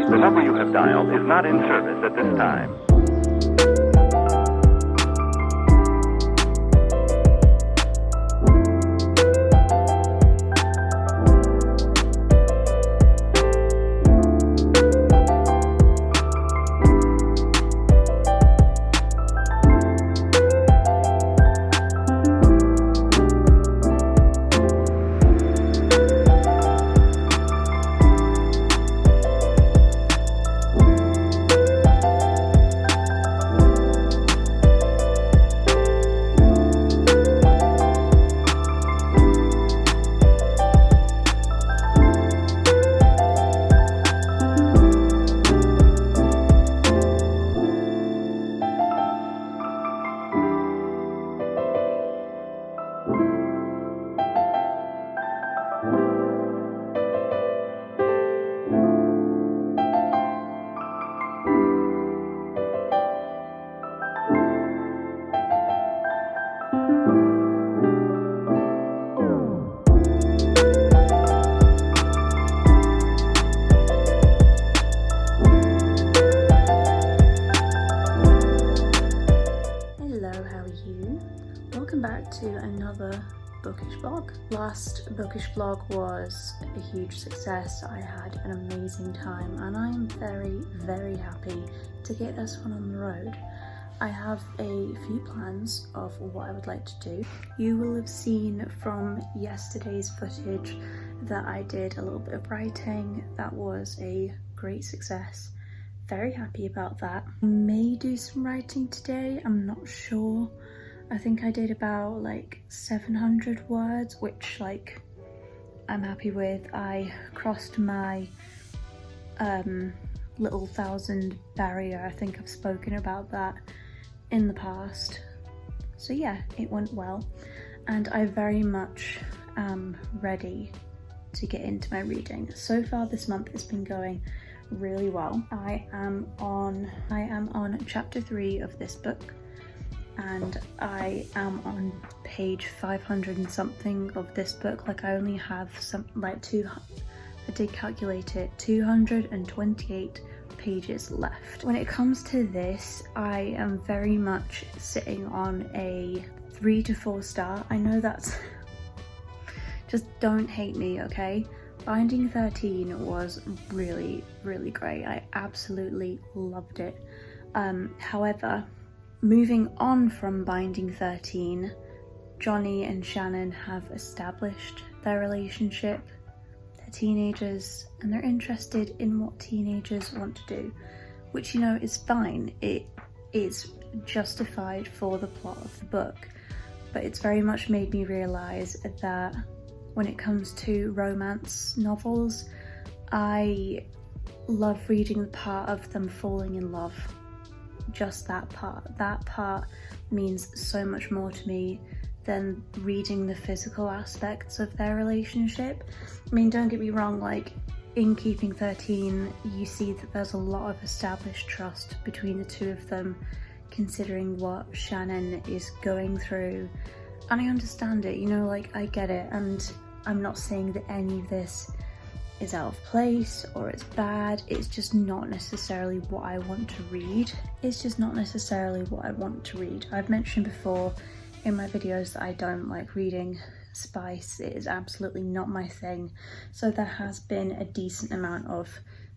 The number you have dialed is not in service at this time. Welcome back to another bookish vlog. Last bookish vlog was a huge success. I had an amazing time and I'm very happy to get this one on the road. I have a few plans of what I would like to do. You will have seen from yesterday's footage that I did a little bit of writing. That was a great success. Very happy about that. May do some writing today, I'm not sure. I think I did about like 700 words, which like I'm happy with. I crossed my little 1,000 barrier. I think I've spoken about that in the past. So yeah, it went well and I very much am ready to get into my reading. So far this month it's been going really well. I am on chapter 3 of this book and I am on page 500 and something of this book. Like I only have some like I did calculate it, 228 pages left. When it comes to this, I am very much sitting on a 3 to 4 star. I know that's just don't hate me, okay? Binding 13 was really great. I absolutely loved it. However, moving on from Binding 13, Johnny and Shannon have established their relationship. They're teenagers and they're interested in what teenagers want to do, which, you know, is fine. It is justified for the plot of the book, but it's very much made me realise that when it comes to romance novels, I love reading the part of them falling in love. Just that part. That part means so much more to me than reading the physical aspects of their relationship. I mean, don't get me wrong, like in Keeping 13, you see that there's a lot of established trust between the two of them, considering what Shannon is going through. And I understand it, you know, like I get it, and I'm not saying that any of this is out of place or it's bad. It's just not necessarily what I want to read. It's just not necessarily what I want to read. I've mentioned before in my videos that I don't like reading spice. It is absolutely not my thing. So there has been a decent amount of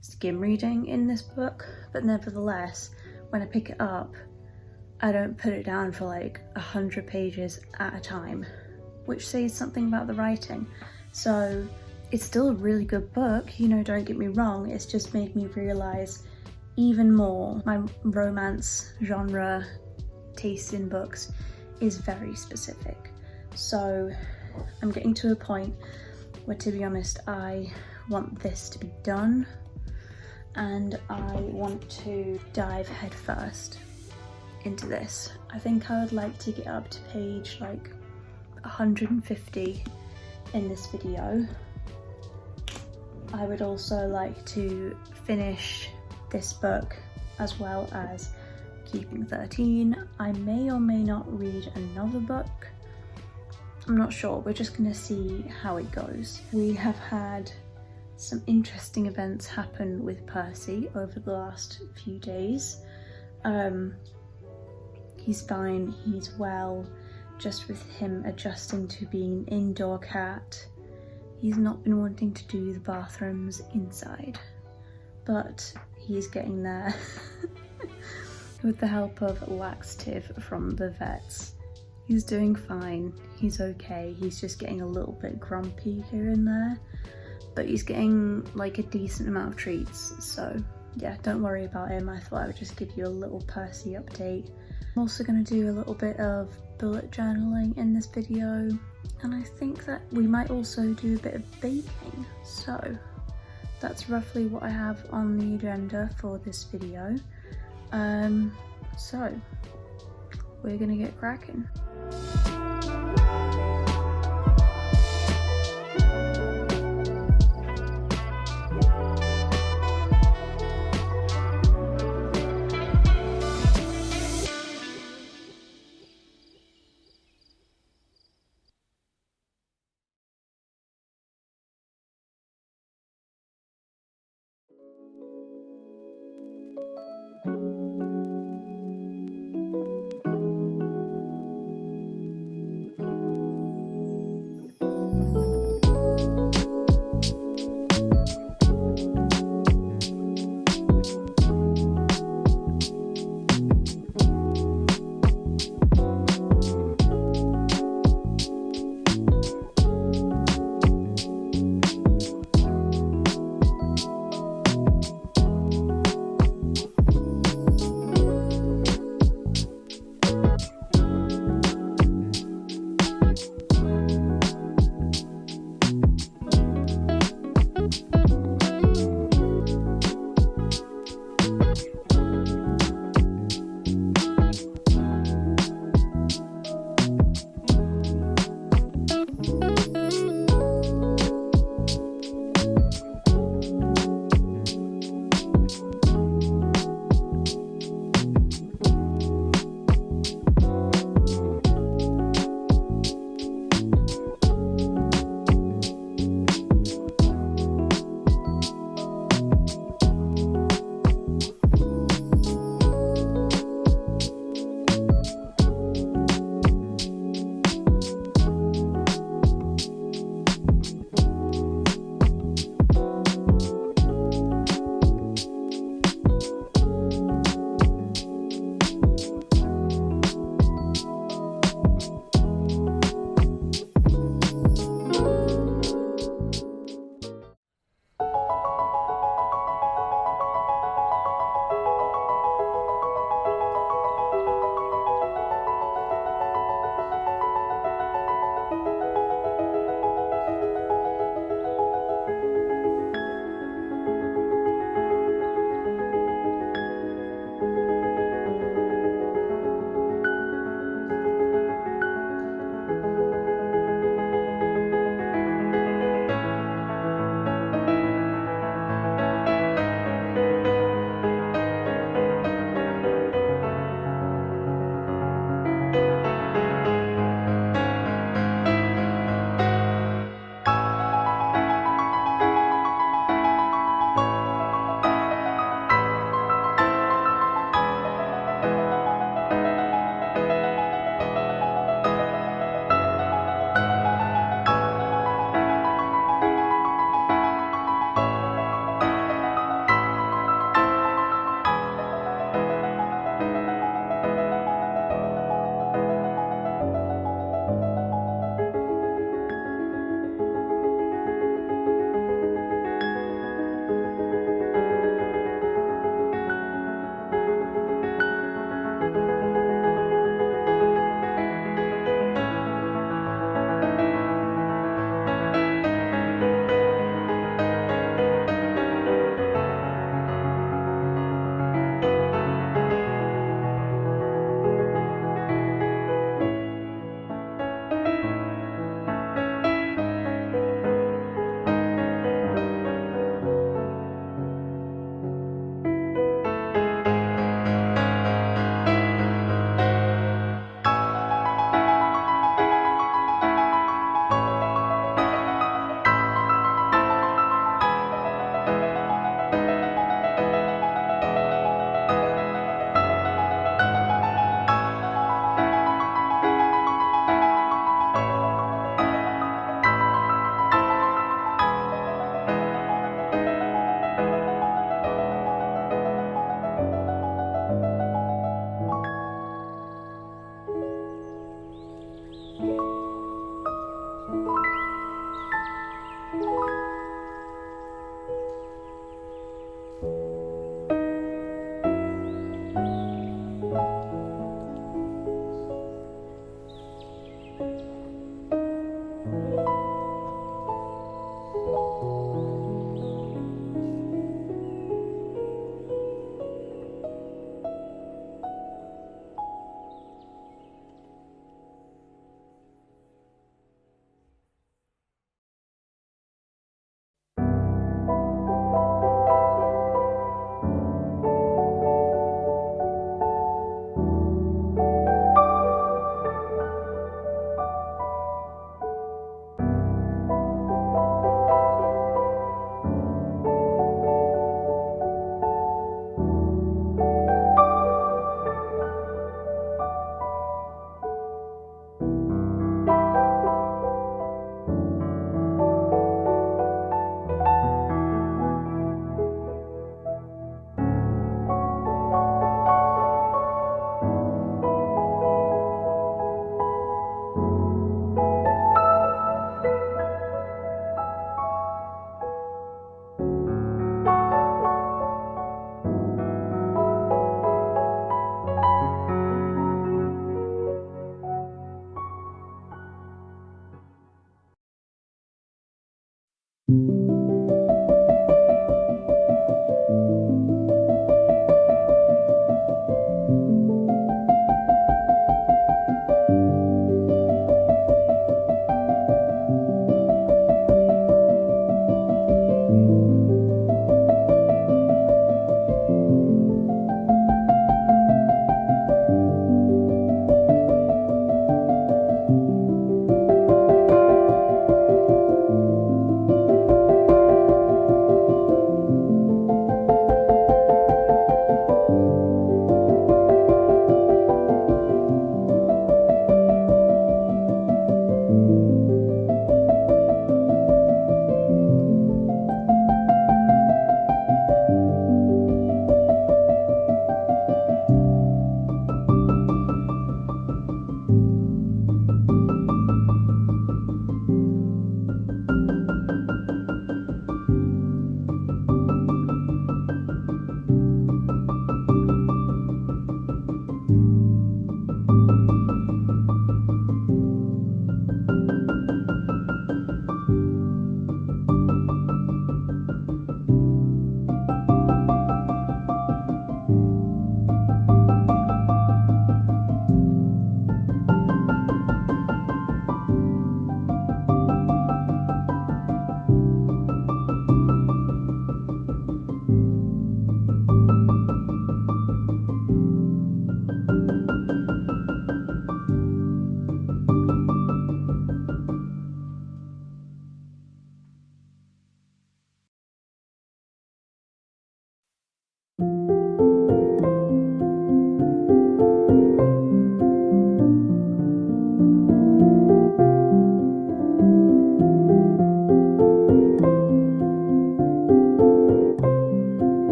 skim reading in this book, but nevertheless, when I pick it up, I don't put it down for like 100 pages at a time, which says something about the writing. So it's still a really good book, you know, don't get me wrong. It's just made me realise even more my romance genre taste in books is very specific. So I'm getting to a point where, to be honest, I want this to be done and I want to dive headfirst into this. I think I would like to get up to page like 150 in this video. I would also like to finish this book as well as Keeping 13. I may or may not read another book. I'm not sure, we're just gonna see how it goes. We have had some interesting events happened with Percy over the last few days. He's fine, he's well, just with him adjusting to being an indoor cat. He's not been wanting to do the bathrooms inside, but he's getting there with the help of laxative from the vets. He's doing fine, he's okay, he's just getting a little bit grumpy here and there, but he's getting like a decent amount of treats, so yeah, don't worry about him. I thought I would just give you a little Percy update. I'm also going to do a little bit of bullet journaling in this video, and I think that we might also do a bit of baking, so that's roughly what I have on the agenda for this video. So we're gonna get cracking.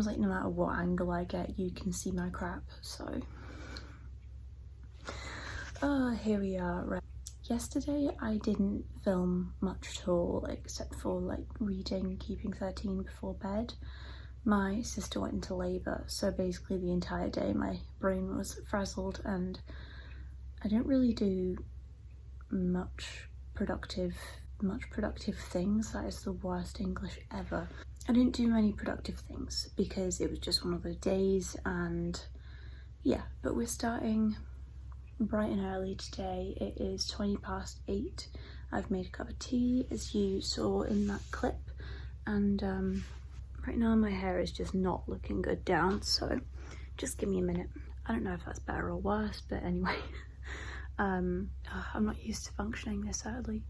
seems like no matter what angle I get, you can see my crap, so. Here we are. Right. Yesterday I didn't film much at all, except for like reading Keeping 13 before bed. My sister went into labour, so basically the entire day my brain was frazzled and I didn't really do much productive things. That is the worst English ever. I didn't do many productive things because it was just one of those days, and yeah, but we're starting bright and early today. It is 8:20. I've made a cup of tea, as you saw in that clip, and right now my hair is just not looking good down, so just give me a minute. I don't know if that's better or worse, but anyway. I'm not used to functioning this early.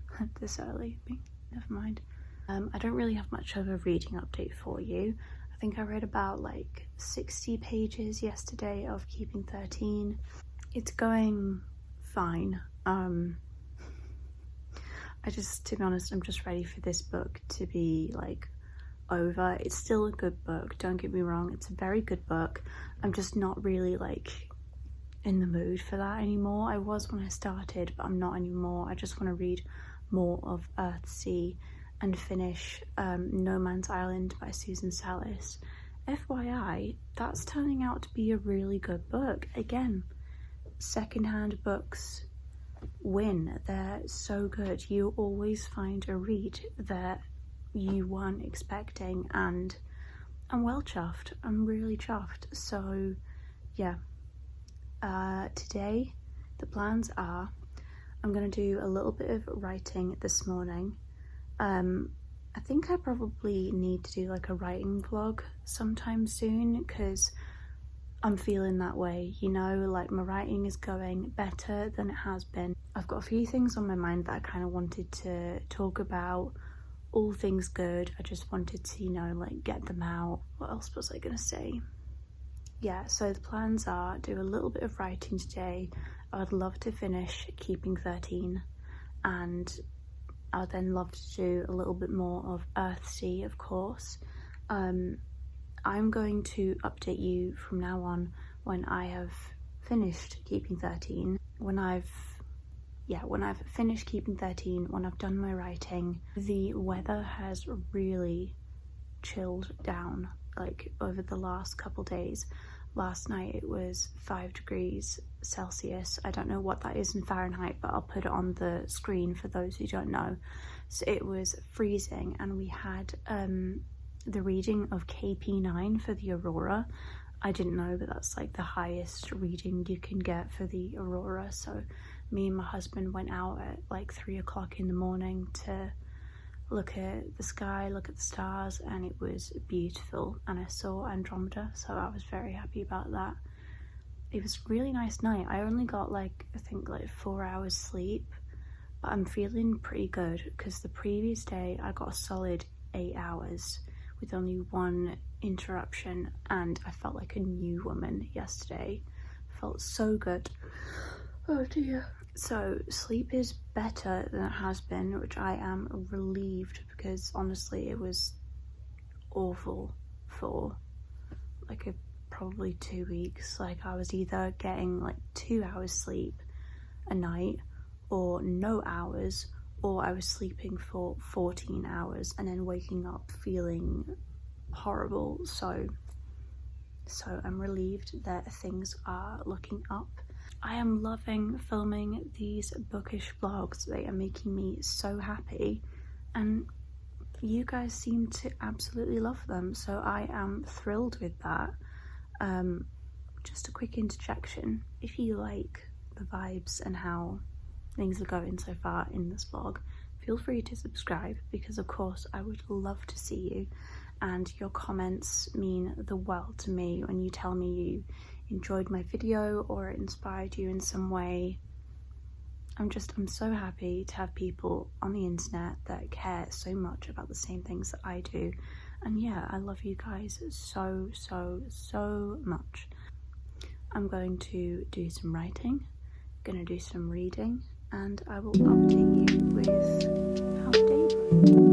Never mind. I don't really have much of a reading update for you. I think I read about like 60 pages yesterday of Keeping 13. It's going fine. To be honest, I'm just ready for this book to be like over. It's still a good book, don't get me wrong, it's a very good book. I'm just not really like in the mood for that anymore. I was when I started, but I'm not anymore. I just want to read more of Earthsea and finish No Man's Island by Susan Salis. FYI, that's turning out to be a really good book. Again, secondhand books win. They're so good. You always find a read that you weren't expecting, and I'm well chuffed. I'm really chuffed. So yeah, today the plans are I'm gonna do a little bit of writing this morning. I think I probably need to do like a writing vlog sometime soon, because I'm feeling that way, you know, like my writing is going better than it has been. I've got a few things on my mind that I kind of wanted to talk about, all things good. I just wanted to, you know, like get them out. What else was I gonna say? Yeah, so the plans are do a little bit of writing today. I would love to finish Keeping 13, and I'd then love to do a little bit more of Earthsea, of course. I'm going to update you from now on when I have finished Keeping 13. When I've finished Keeping 13, when I've done my writing. The weather has really chilled down, like over the last couple days. Last night it was 5 degrees Celsius. I don't know what that is in Fahrenheit, but I'll put it on the screen for those who don't know. So it was freezing, and we had the reading of KP9 for the Aurora. I didn't know, but that's like the highest reading you can get for the Aurora. So me and my husband went out at like 3 o'clock in the morning to look at the sky, look at the stars, and it was beautiful. And I saw Andromeda, so I was very happy about that. It was a really nice night. I only got like, I think like 4 hours sleep, but I'm feeling pretty good because the previous day I got a solid 8 hours with only one interruption, and I felt like a new woman yesterday. Felt so good. Oh dear. So sleep is better than it has been, which I am relieved, because honestly it was awful for like probably 2 weeks. Like I was either getting like 2 hours sleep a night or no hours, or I was sleeping for 14 hours and then waking up feeling horrible. So I'm relieved that things are looking up. I am loving filming these bookish vlogs. They are making me so happy, and you guys seem to absolutely love them, so I am thrilled with that. Just a quick interjection: if you like the vibes and how things are going so far in this vlog, feel free to subscribe, because of course I would love to see you, and your comments mean the world to me when you tell me you enjoyed my video or it inspired you in some way. I'm so happy to have people on the internet that care so much about the same things that I do. And yeah, I love you guys so much. I'm going to do some writing, gonna do some reading, and I will update you with how the day goes.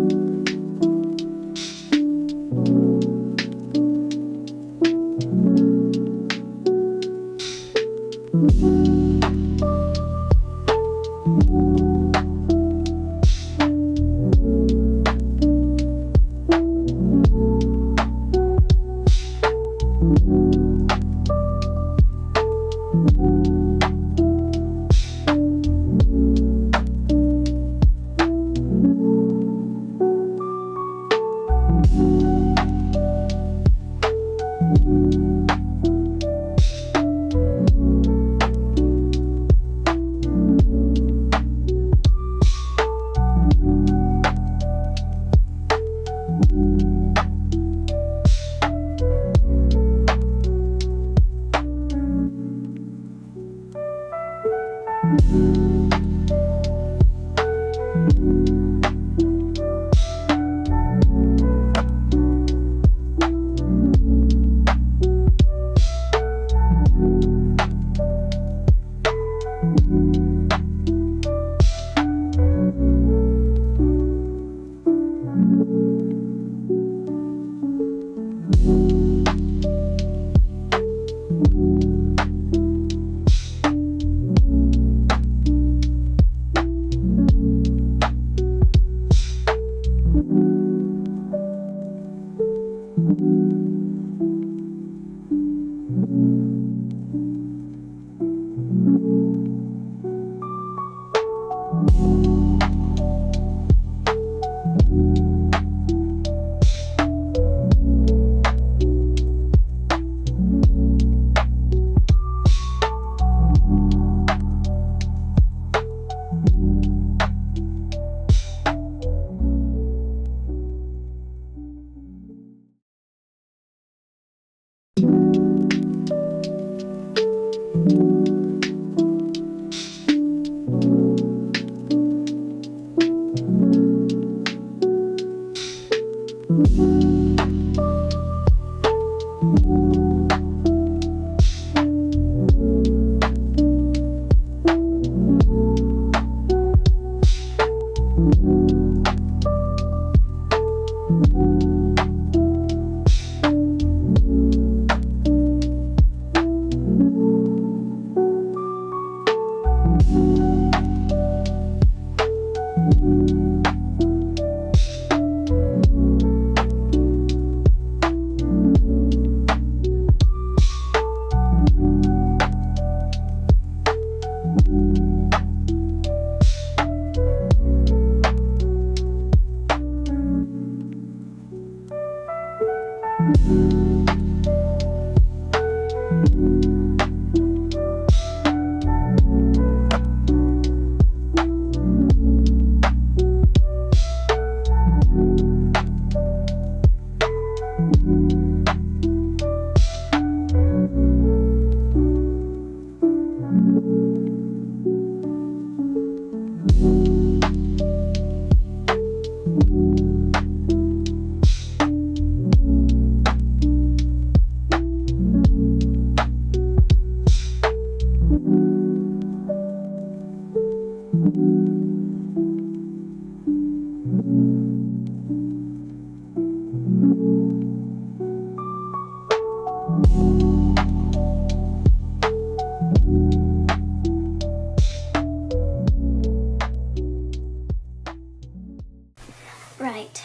Right.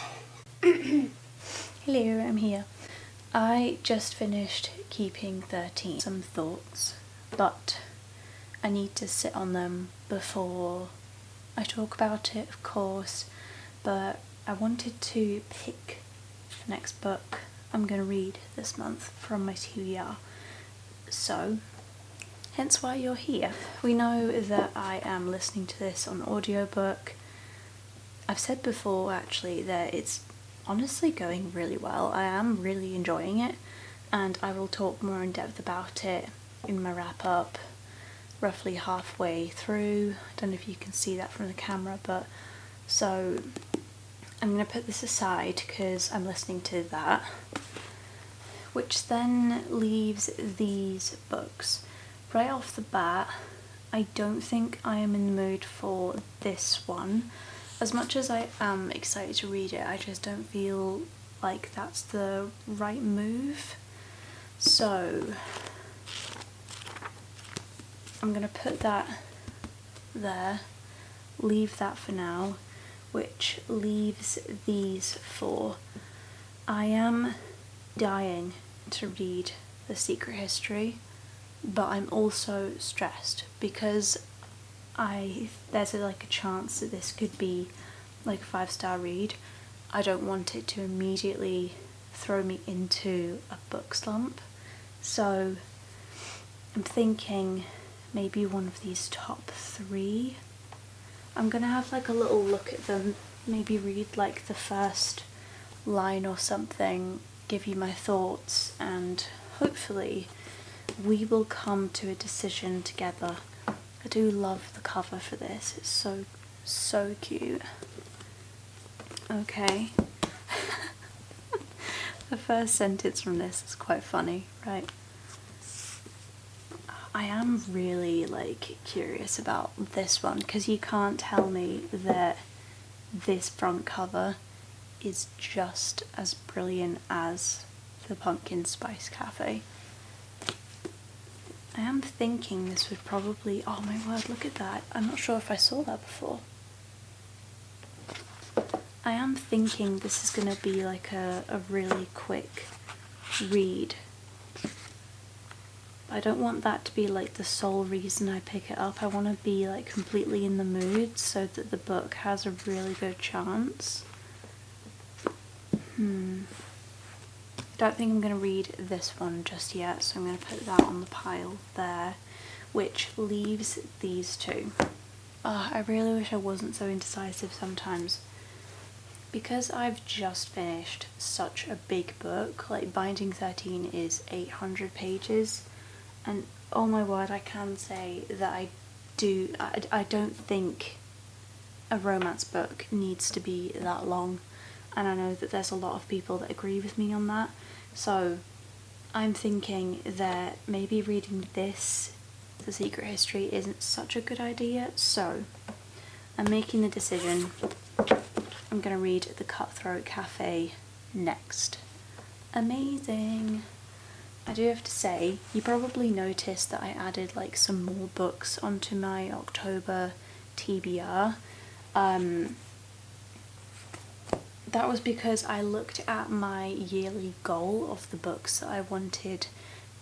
Hello, I'm here. I just finished keeping 13. Some thoughts, but I need to sit on them before I talk about it, of course, but I wanted to pick the next book I'm going to read this month from my TBR. So, hence why you're here. We know that I am listening to this on audiobook. I've said before actually that it's honestly going really well. I am really enjoying it, and I will talk more in depth about it in my wrap up roughly halfway through. I don't know if you can see that from the camera, but so I'm going to put this aside because I'm listening to that, which then leaves these books. Right off the bat, I don't think I am in the mood for this one. As much as I am excited to read it, I just don't feel like that's the right move. So I'm going to put that there, leave that for now, which leaves these four. I am dying to read The Secret History, but I'm also stressed because there's like a chance that this could be like a 5-star read. I don't want it to immediately throw me into a book slump, so I'm thinking maybe one of these top 3. I'm gonna have like a little look at them, maybe read like the first line or something, give you my thoughts, and hopefully we will come to a decision together. I do love the cover for this, it's so cute. Okay. The first sentence from this is quite funny, right? I am really like curious about this one because you can't tell me that this front cover is just as brilliant as the Pumpkin Spice Cafe. I am thinking this would probably, oh my word, look at that. I'm not sure if I saw that before. I am thinking this is going to be like a really quick read. I don't want that to be like the sole reason I pick it up. I want to be like completely in the mood so that the book has a really good chance. I don't think I'm going to read this one just yet, so I'm going to put that on the pile there, which leaves these two. I really wish I wasn't so indecisive sometimes. Because I've just finished such a big book, like Binding 13 is 800 pages, And oh my word, I can say that I don't think a romance book needs to be that long, and I know that there's a lot of people that agree with me on that. So I'm thinking that maybe reading this, The Secret History, isn't such a good idea. So I'm making the decision. I'm gonna read The Cutthroat Cafe next. Amazing. I do have to say, you probably noticed that I added like some more books onto my October TBR. That was because I looked at my yearly goal of the books that I wanted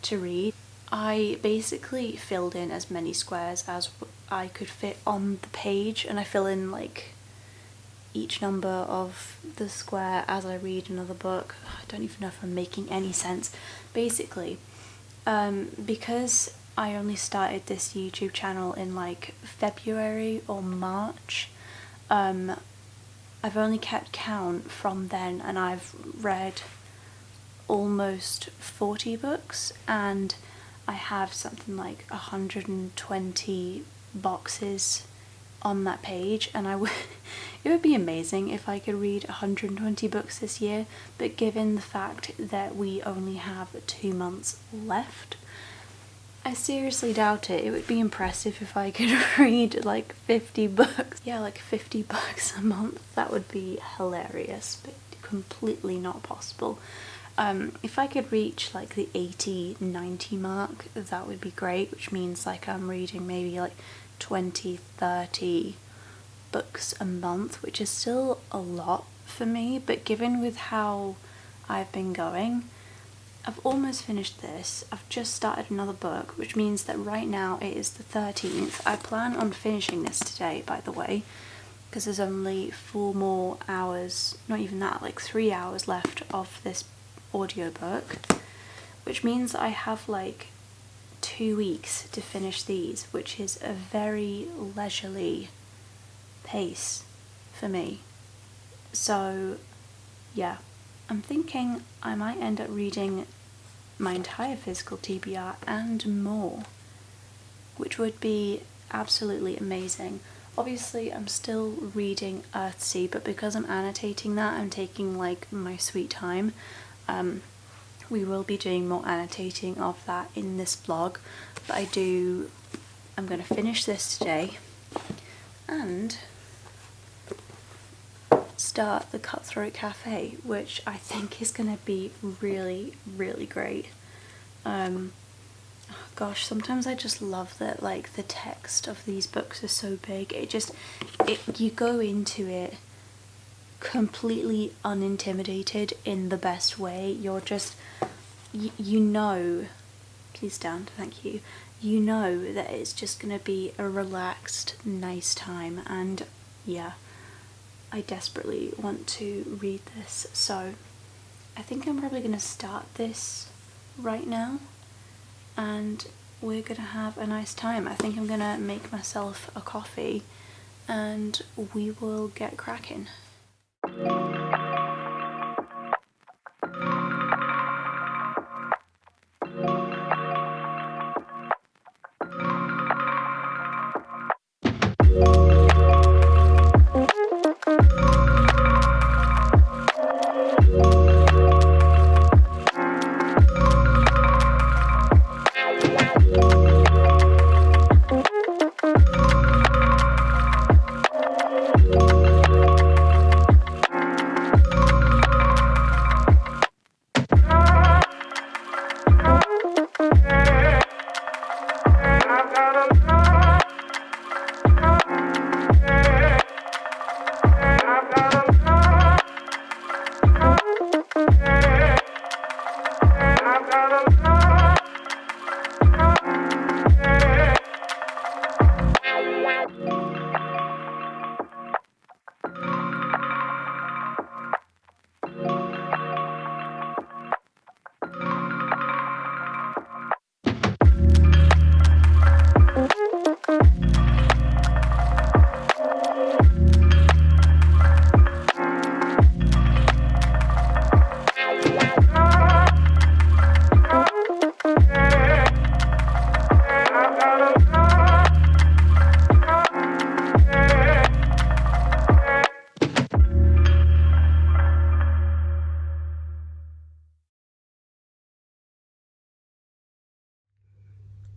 to read. I basically filled in as many squares as I could fit on the page, and I fill in like each number of the square as I read another book. I don't even know if I'm making any sense. Basically, because I only started this YouTube channel in like February or March, I've only kept count from then, and I've read almost 40 books, and I have something like 120 boxes on that page, and it would be amazing if I could read 120 books this year, but given the fact that we only have 2 months left, I seriously doubt it. It would be impressive if I could read like 50 books. Yeah, like 50 books a month. That would be hilarious, but completely not possible. If I could reach like the 80-90 mark, that would be great, which means like I'm reading maybe like 20-30 books a month, which is still a lot for me, but given with how I've been going, I've almost finished this. I've just started another book, which means that right now it is the 13th. I plan on finishing this today, by the way, because there's only 4 more hours, not even that, like 3 hours left of this audiobook, which means I have like 2 weeks to finish these, which is a very leisurely pace for me. So yeah, I'm thinking I might end up reading my entire physical TBR and more, which would be absolutely amazing. Obviously I'm still reading Earthsea, but because I'm annotating that, I'm taking like my sweet time. We will be doing more annotating of that in this vlog, but I'm going to finish this today and start the Cutthroat Cafe, which I think is going to be really, really great. Gosh, sometimes I just love that like the text of these books is so big. You go into it completely unintimidated in the best way. You're just, you know, please stand, thank you. You know that it's just gonna be a relaxed, nice time, and yeah, I desperately want to read this. So I think I'm probably gonna start this right now, and we're gonna have a nice time. I think I'm gonna make myself a coffee and we will get cracking.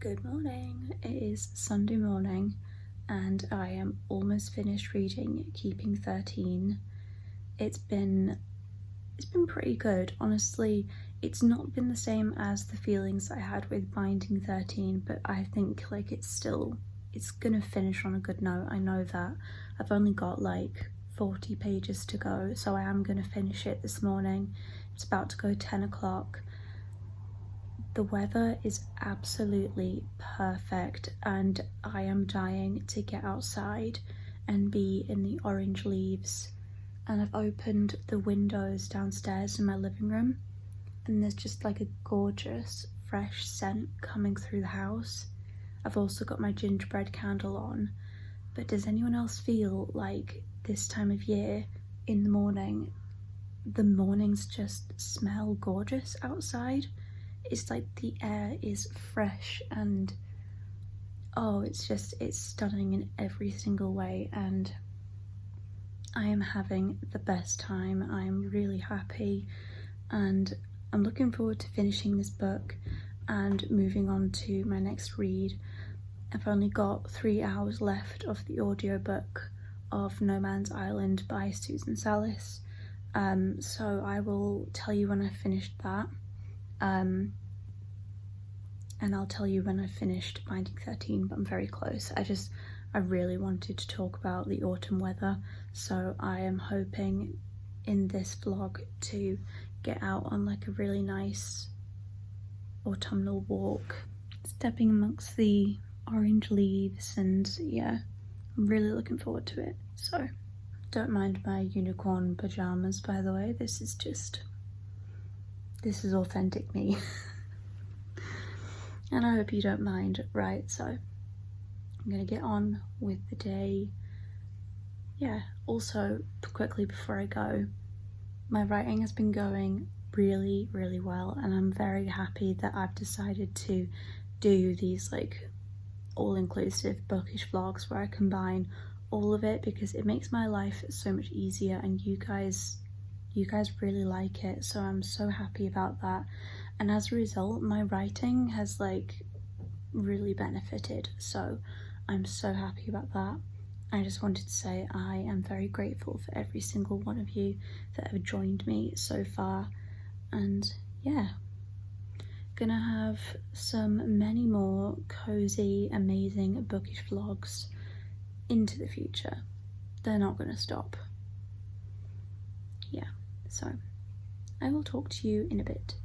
Good morning. It is Sunday morning and I am almost finished reading Keeping 13. It's been pretty good. Honestly, it's not been the same as the feelings I had with Binding 13, but I think like it's gonna finish on a good note. I know that. I've only got like 40 pages to go, so I am gonna finish it this morning. It's about to go 10 o'clock. The weather is absolutely perfect and I am dying to get outside and be in the orange leaves. And I've opened the windows downstairs in my living room and there's just like a gorgeous fresh scent coming through the house. I've also got my gingerbread candle on, but does anyone else feel like this time of year in the morning, the mornings just smell gorgeous outside? It's like the air is fresh and oh, it's stunning in every single way, and I am having the best time. I'm really happy and I'm looking forward to finishing this book and moving on to my next read. I've only got 3 hours left of the audiobook of No Man's Island by Susan Salis, so I will tell you when I've finished that. And I'll tell you when I've finished Binding 13, but I'm very close. I really wanted to talk about the autumn weather, so I am hoping in this vlog to get out on like a really nice autumnal walk, stepping amongst the orange leaves, and yeah, I'm really looking forward to it. So, don't mind my unicorn pajamas, by the way. This is authentic me. And I hope you don't mind, right? So I'm gonna get on with the day. Yeah, also quickly before I go, my writing has been going really, really well, and I'm very happy that I've decided to do these like all-inclusive bookish vlogs where I combine all of it, because it makes my life so much easier and you guys really like it, so I'm so happy about that. And as a result, my writing has like really benefited, so I'm so happy about that. I just wanted to say I am very grateful for every single one of you that have joined me so far, and yeah, gonna have many more cozy, amazing bookish vlogs into the future. They're not gonna stop. Yeah, so I will talk to you in a bit.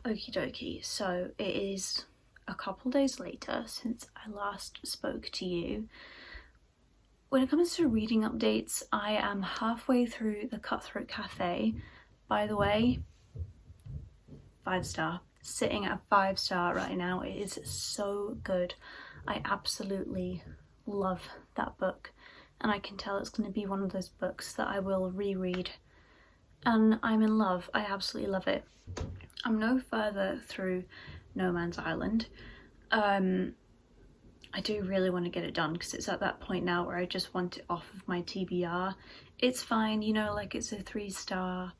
Okie dokie, so it is a couple days later since I last spoke to you. When it comes to reading updates, I am halfway through The Cutthroat Cafe. By the way, 5-star. Sitting at a 5-star right now. It is so good. I absolutely love that book, and I can tell it's going to be one of those books that I will reread, and I'm in love. I absolutely love it. I'm no further through No Man's Island. I do really want to get it done because it's at that point now where I just want it off of my TBR. It's fine, you know, like it's a 3-star.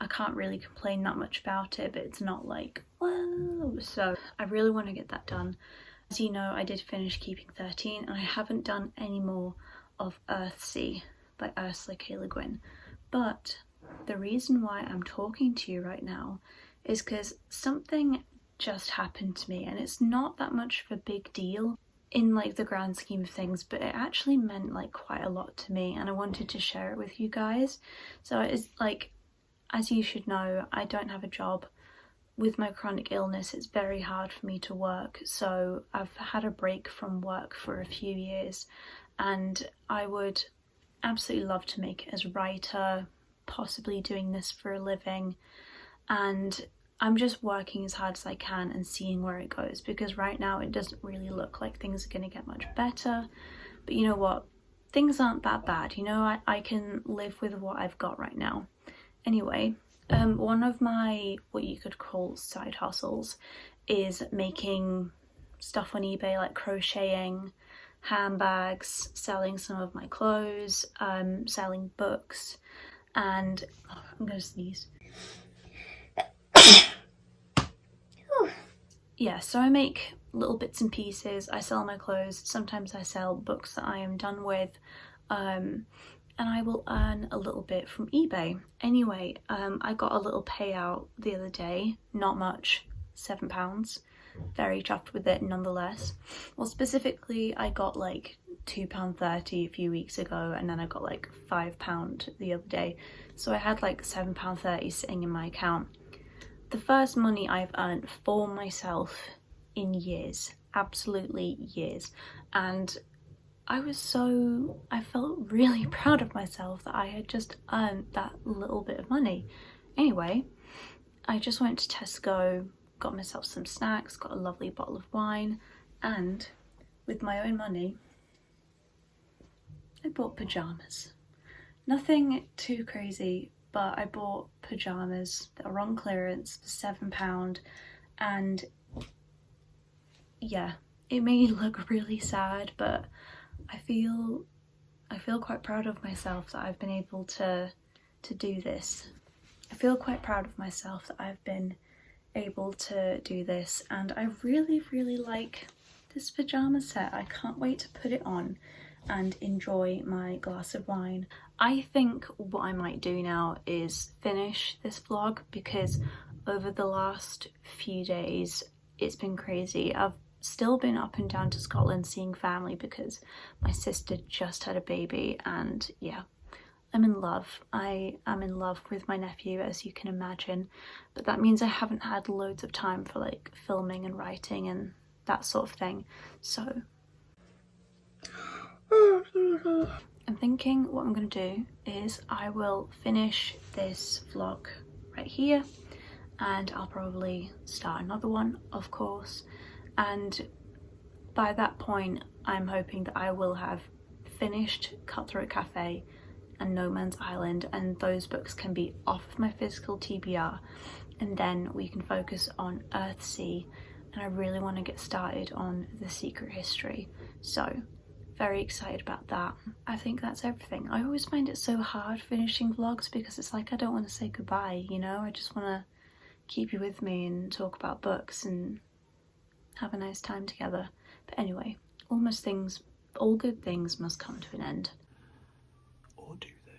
I can't really complain that much about it, but it's not like, whoa. So I really want to get that done. As you know, I did finish Keeping 13, and I haven't done any more of Earthsea by Ursula K. Le Guin. But the reason why I'm talking to you right now is because something just happened to me, and it's not that much of a big deal in like the grand scheme of things, but it actually meant like quite a lot to me, and I wanted to share it with you guys. So it's like, as you should know, I don't have a job. With my chronic illness, it's very hard for me to work, so I've had a break from work for a few years, and I would absolutely love to make it as a writer, possibly doing this for a living, and I'm just working as hard as I can and seeing where it goes, because right now it doesn't really look like things are going to get much better. But you know what? Things aren't that bad, you know, I can live with what I've got right now. Anyway, one of my, what you could call side hustles, is making stuff on eBay, like crocheting, handbags, selling some of my clothes, selling books, and I'm gonna sneeze. Yeah, so I make little bits and pieces. I sell my clothes, sometimes I sell books that I am done with, and I will earn a little bit from eBay. Anyway, I got a little payout the other day, not much, £7. Very chuffed with it nonetheless. Well, specifically I got like £2.30 a few weeks ago, and then I got like £5 the other day. So I had like £7.30 sitting in my account. The first money I've earned for myself in years, absolutely years. And I felt really proud of myself that I had just earned that little bit of money. Anyway, I just went to Tesco, got myself some snacks, got a lovely bottle of wine, and with my own money, I bought pyjamas. Nothing too crazy, but I bought pyjamas that were on clearance for £7, and yeah, it may look really sad, but I feel quite proud of myself that I've been able to do this. I feel quite proud of myself that I've been able to do this, and I really, really like this pyjama set. I can't wait to put it on and enjoy my glass of wine. I think what I might do now is finish this vlog, because over the last few days it's been crazy. I've still been up and down to Scotland seeing family because my sister just had a baby, and yeah, I'm in love. I am in love with my nephew, as you can imagine, but that means I haven't had loads of time for like filming and writing and that sort of thing. So I'm thinking what I'm going to do is I will finish this vlog right here, and I'll probably start another one, of course, and by that point I'm hoping that I will have finished Cutthroat Cafe and No Man's Island, and those books can be off of my physical TBR, and then we can focus on Earthsea, and I really want to get started on The Secret History. So very excited about that. I think that's everything. I always find it so hard finishing vlogs because it's like I don't want to say goodbye, you know? I just want to keep you with me and talk about books and have a nice time together. But anyway, all good things must come to an end. Or do they?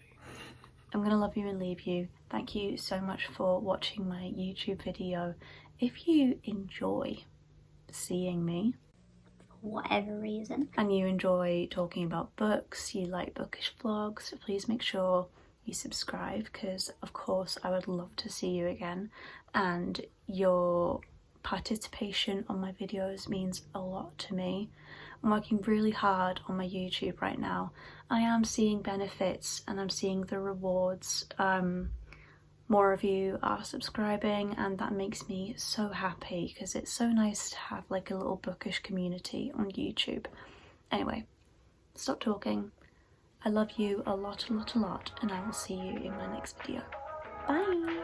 I'm gonna love you and leave you. Thank you so much for watching my YouTube video. If you enjoy seeing me, whatever reason, and you enjoy talking about books, you like bookish vlogs, please make sure you subscribe, because of course I would love to see you again, and your participation on my videos means a lot to me. I'm working really hard on my YouTube right now. I am seeing benefits and I'm seeing the rewards more of you are subscribing, and that makes me so happy because it's so nice to have like a little bookish community on YouTube. Anyway, stop talking. I love you a lot, and I will see you in my next video. Bye!